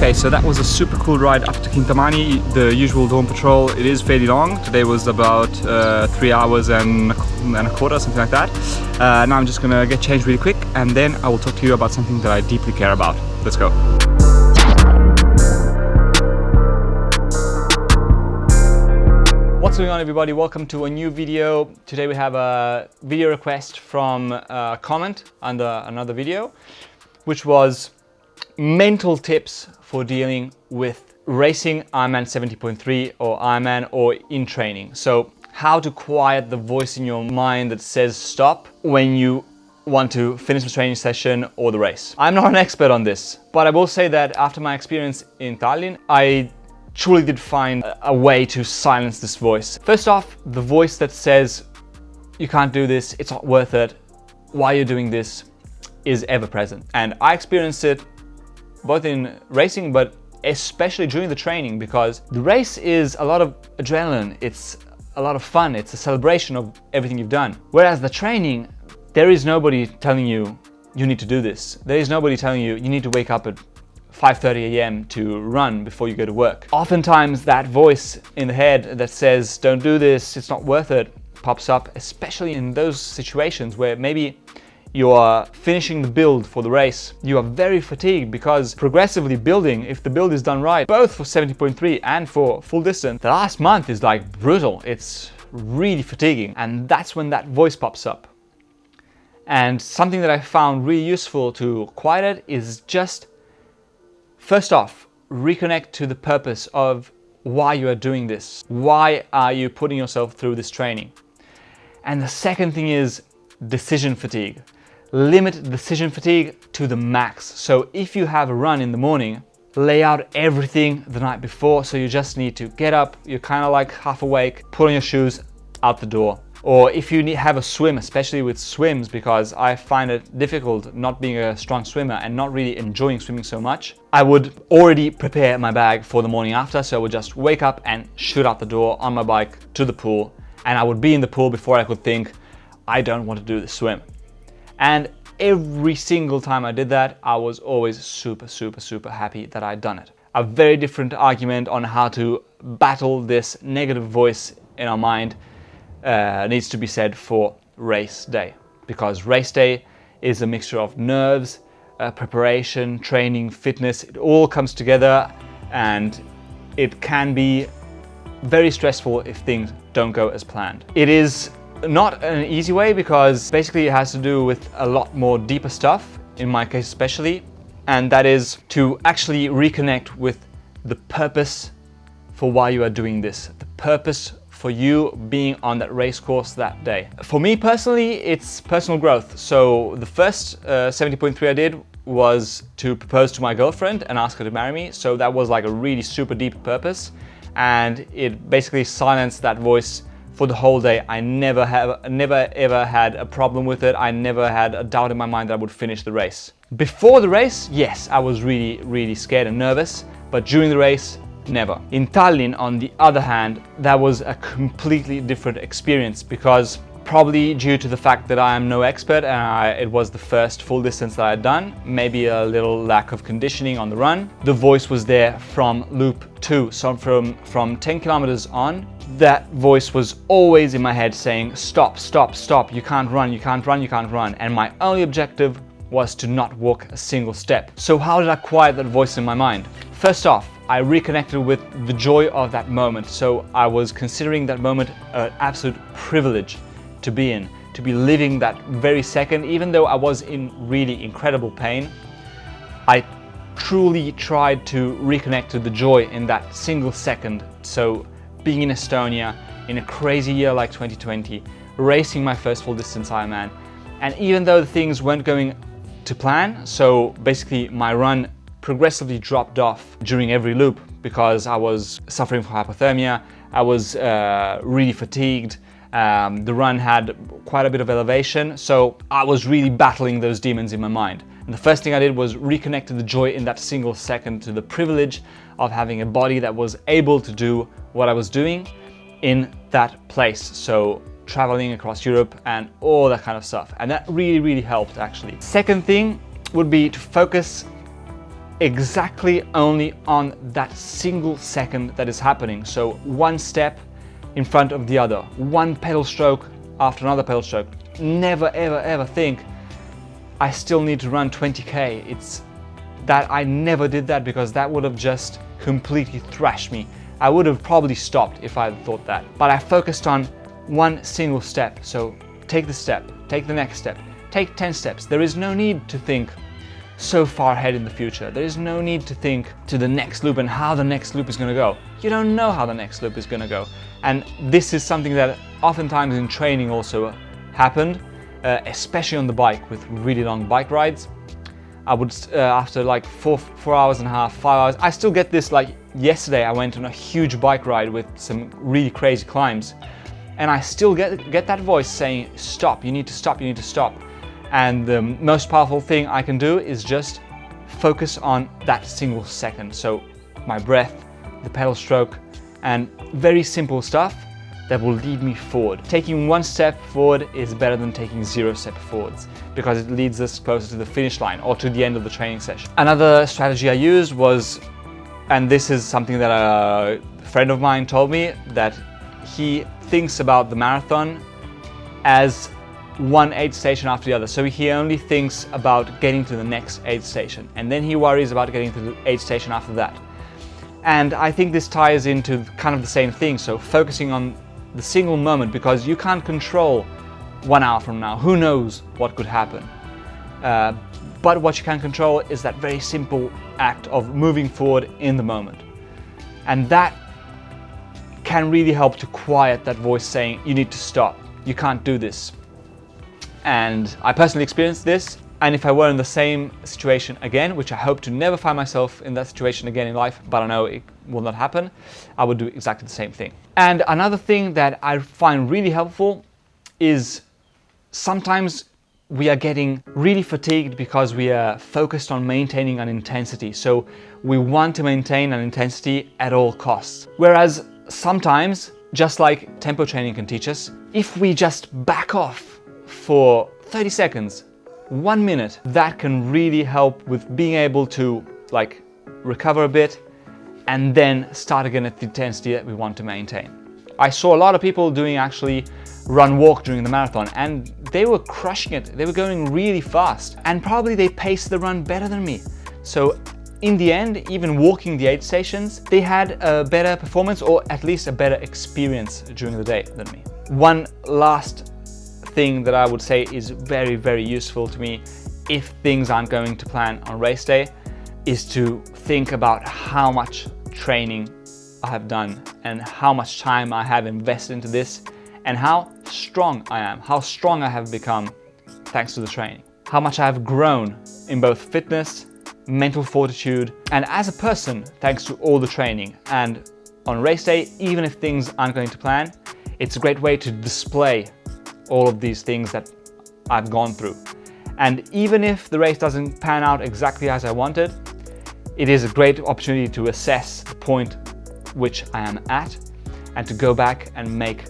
Okay, so that was a super cool ride up to Kintamani, the usual dawn patrol. It is fairly long. Today was about 3 hours and a quarter, something like that. Now I'm just gonna get changed really quick, and then I will talk to you about something that I deeply care about. Let's go. What's going on, everybody? Welcome to a new video. Today we have a video request from a comment under another video, which was mental tips for dealing with racing Ironman 70.3 or Ironman or in training. So how to quiet the voice in your mind that says stop when you want to finish the training session or the race. I'm not an expert on this, but I will say that after my experience in Tallinn, I truly did find a way to silence this voice. First off, the voice that says, you can't do this, it's not worth it, why you're doing this, is ever present. And I experienced it both in racing, but especially during the training, because the race is a lot of adrenaline, it's a lot of fun, it's a celebration of everything you've done. Whereas the training, there is nobody telling you, you need to do this. There is nobody telling you, you need to wake up at 5:30 a.m. to run before you go to work. Oftentimes that voice in the head that says, don't do this, it's not worth it, pops up, especially in those situations where maybe you are finishing the build for the race. You are very fatigued because progressively building, if the build is done right, both for 70.3 and for full distance, the last month is like brutal. It's really fatiguing. And that's when that voice pops up. And something that I found really useful to quiet it is just, first off, reconnect to the purpose of why you are doing this. Why are you putting yourself through this training? And the second thing is decision fatigue. Limit decision fatigue to the max. So if you have a run in the morning, lay out everything the night before. So you just need to get up, you're kind of like half awake, put on your shoes, out the door. Or if you have a swim, especially with swims, because I find it difficult not being a strong swimmer and not really enjoying swimming so much, I would already prepare my bag for the morning after. So I would just wake up and shoot out the door on my bike to the pool. And I would be in the pool before I could think, I don't want to do the swim. And every single time I did that, I was always super happy that I'd done it. A very different argument on how to battle this negative voice in our mind needs to be said for race day, because race day is a mixture of nerves, preparation, training, fitness. It all comes together, and it can be very stressful if things don't go as planned. It is not an easy way, because basically it has to do with a lot more deeper stuff, in my case especially, and that is to actually reconnect with the purpose for why you are doing this, the purpose for you being on that race course that day. For me personally, it's personal growth. So the first 70.3 I did was to propose to my girlfriend and ask her to marry me. So that was like a really super deep purpose, and it basically silenced that voice for the whole day. I never ever had a problem with it. I never had a doubt in my mind that I would finish the race. Before the race, yes, I was really scared and nervous, but during the race, never. In Tallinn, on the other hand, that was a completely different experience, because probably due to the fact that I am no expert and it was the first full distance that I had done, maybe a little lack of conditioning on the run, the voice was there from loop 2. So from 10 kilometers on, that voice was always in my head saying, stop, stop, stop, you can't run, you can't run, you can't run. And my only objective was to not walk a single step. So how did I quiet that voice in my mind? First off, I reconnected with the joy of that moment. So I was considering that moment an absolute privilege to be in, to be living that very second. Even though I was in really incredible pain, I truly tried to reconnect to the joy in that single second. So being in Estonia, in a crazy year like 2020, racing my first full distance Ironman. And even though things weren't going to plan, so basically my run progressively dropped off during every loop because I was suffering from hypothermia, I was really fatigued, the run had quite a bit of elevation, so I was really battling those demons in my mind. And the first thing I did was reconnect to the joy in that single second, to the privilege of having a body that was able to do what I was doing in that place. So traveling across Europe and all that kind of stuff. And that really helped actually. Second thing would be to focus exactly only on that single second that is happening. So one step in front of the other, one pedal stroke after another pedal stroke. Never ever ever think I still need to run 20k. It's that I never did that, because that would have just completely thrashed me. I would have probably stopped if I had thought that. But I focused on one single step. So take the step, take the next step, take 10 steps. There is no need to think so far ahead in the future. There is no need to think to the next loop and how the next loop is going to go. You don't know how the next loop is going to go. And this is something that oftentimes in training also happened, especially on the bike with really long bike rides. I would, after like 4 hours and a half, 5 hours, I still get this. Like yesterday I went on a huge bike ride with some really crazy climbs, and I still get that voice saying, stop, you need to stop, you need to stop. And the most powerful thing I can do is just focus on that single second. So my breath, the pedal stroke, and very simple stuff that will lead me forward. Taking one step forward is better than taking 0 steps forwards, because it leads us closer to the finish line or to the end of the training session. Another strategy I used was, and this is something that a friend of mine told me, that he thinks about the marathon as one aid station after the other. So he only thinks about getting to the next aid station, and then he worries about getting to the aid station after that. And I think this ties into kind of the same thing. So focusing on the single moment, because you can't control 1 hour from now. Who knows what could happen? But what you can control is that very simple act of moving forward in the moment. And that can really help to quiet that voice saying, you need to stop, you can't do this. And I personally experienced this. And if I were in the same situation again, which I hope to never find myself in that situation again in life, but I know it will not happen, I would do exactly the same thing. And another thing that I find really helpful is sometimes we are getting really fatigued because we are focused on maintaining an intensity. So we want to maintain an intensity at all costs. Whereas sometimes, just like tempo training can teach us, if we just back off for 30 seconds, 1 minute, that can really help with being able to like recover a bit and then start again at the intensity that we want to maintain. I saw a lot of people doing actually run walk during the marathon, and they were crushing it. They were going really fast, and probably they paced the run better than me. So in the end, even walking the aid stations, they had a better performance, or at least a better experience during the day than me. One last thing that I would say is very, very useful to me if things aren't going to plan on race day is to think about how much training I have done and how much time I have invested into this and how strong I am, how strong I have become thanks to the training, how much I have grown in both fitness, mental fortitude, and as a person thanks to all the training. And on race day, even if things aren't going to plan, it's a great way to display all of these things that I've gone through. And even if the race doesn't pan out exactly as I wanted, it is a great opportunity to assess the point which I am at and to go back and make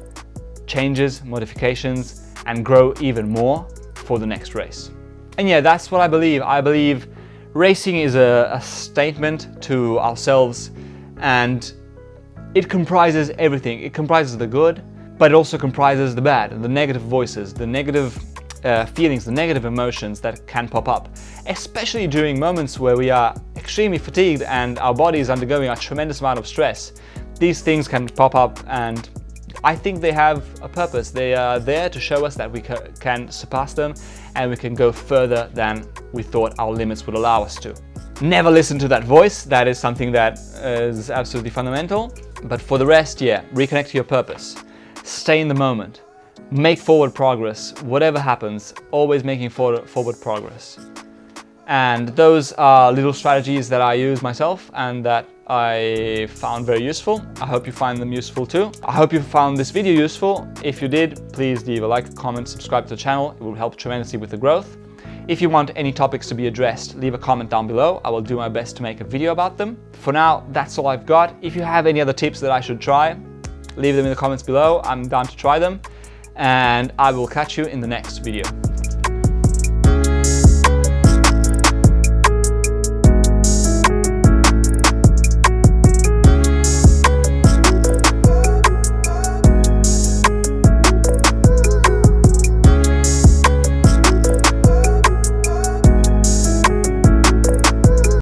changes, modifications, and grow even more for the next race. And yeah, that's what I believe. I believe racing is a statement to ourselves, and it comprises everything. It comprises the good, but it also comprises the bad, the negative voices, the negative feelings, the negative emotions that can pop up, especially during moments where we are extremely fatigued and our body is undergoing a tremendous amount of stress. These things can pop up, and I think they have a purpose. They are there to show us that we can surpass them and we can go further than we thought our limits would allow us to. Never listen to that voice. That is something that is absolutely fundamental. But for the rest, yeah, reconnect to your purpose. Stay in the moment. Make forward progress. Whatever happens, always making forward progress. And those are little strategies that I use myself and that I found very useful. I hope you find them useful too. I hope you found this video useful. If you did, please leave a like, comment, subscribe to the channel. It will help tremendously with the growth. If you want any topics to be addressed, leave a comment down below. I will do my best to make a video about them. For now, that's all I've got. If you have any other tips that I should try, leave them in the comments below. I'm down to try them. And I will catch you in the next video.